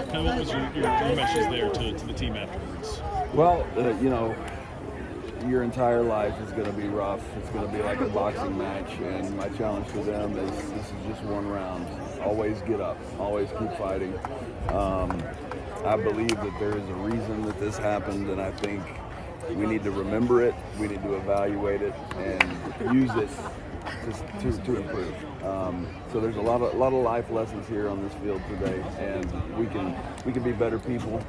Kind of what was your message there to the team afterwards? Well, your entire life is going to be rough. It's going to be like a boxing match, and my challenge to them is this is just one round. Always get up. Always keep fighting. I believe that there is a reason that this happened, and I think we need to remember it. We need to evaluate it and use it to improve. So there's a lot of life lessons here on this field today, and we can be better people,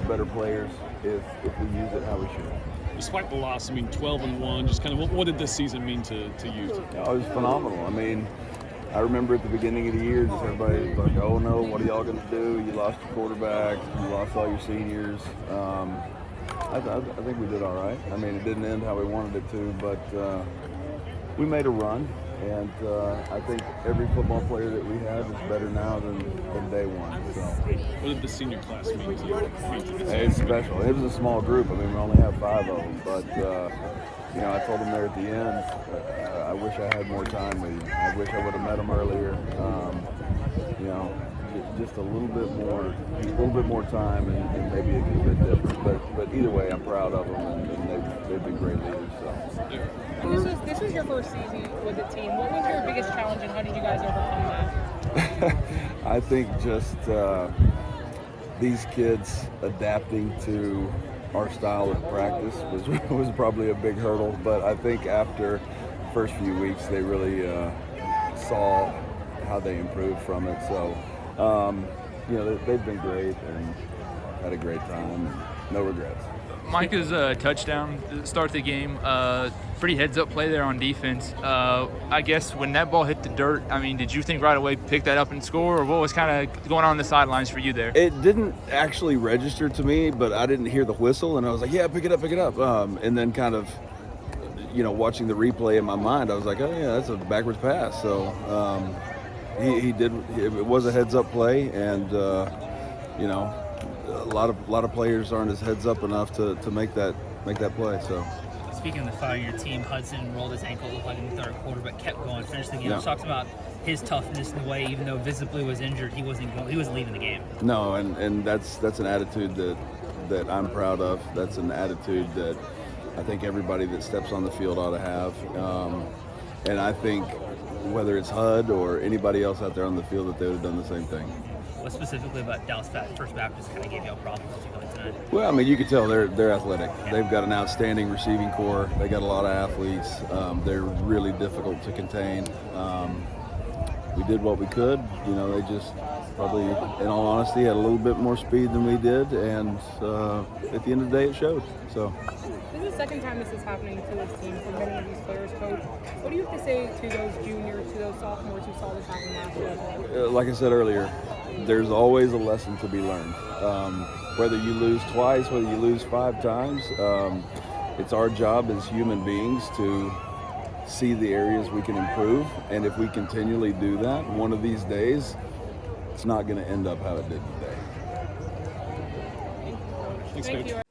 better players if we use it how we should. Despite the loss, 12-1, just kind of what did this season mean to you? It was phenomenal. I remember at the beginning of the year, just everybody was like, "Oh no, what are y'all going to do? You lost your quarterback, you lost all your seniors." I think we did all right. It didn't end how we wanted it to, but we made a run, and I think every football player that we have is better now than day one. So. What did the senior class mean to you? It's special. It was a small group. We only have 5 of them, but I told them there at the end, I wish I had more time with you. I wish I would have met them earlier. Just a little bit more time, and maybe it could have been different. But either way, I'm proud of them, and they've been great leaders. So. This was your first season with the team. What was your biggest challenge, and how did you guys overcome that? I think just these kids adapting to our style of practice was probably a big hurdle. But I think after the first few weeks, they really saw how they improved from it. So, they've been great and had a great time. No regrets. Micah's touchdown to start the game, pretty heads-up play there on defense. I guess when that ball hit the dirt, did you think right away pick that up and score, or what was kind of going on the sidelines for you there? It didn't actually register to me, but I didn't hear the whistle, and I was like, yeah, pick it up. And then kind of, watching the replay in my mind, I was like, oh, yeah, that's a backwards pass. So he did. It was a heads-up play, and, a lot of players aren't as heads up enough to make that play. So. Speaking of the fire, your team, Hudson rolled his ankle, looked like in the third quarter, but kept going, finished the game. Yeah. He talks about his toughness in the way, even though visibly was injured, he wasn't leaving the game. No, and that's an attitude that I'm proud of. That's an attitude that I think everybody that steps on the field ought to have. And I think whether it's HUD or anybody else out there on the field, that they would have done the same thing. What specifically about Dallas First Baptist kind of gave you a problem tonight? Well, you can tell they're athletic. They've got an outstanding receiving core. They got a lot of athletes. They're really difficult to contain. We did what we could. They just probably, in all honesty, had a little bit more speed than we did, and at the end of the day, it showed. So. This is the second time this is happening to this team for many of these players, Coach. What do you have to say to those juniors, to those sophomores who saw this happen last year? Like I said earlier, there's always a lesson to be learned. Whether you lose twice, whether you lose 5 times, it's our job as human beings to see the areas we can improve. And if we continually do that, one of these days, it's not going to end up how it did today. Thanks, Coach.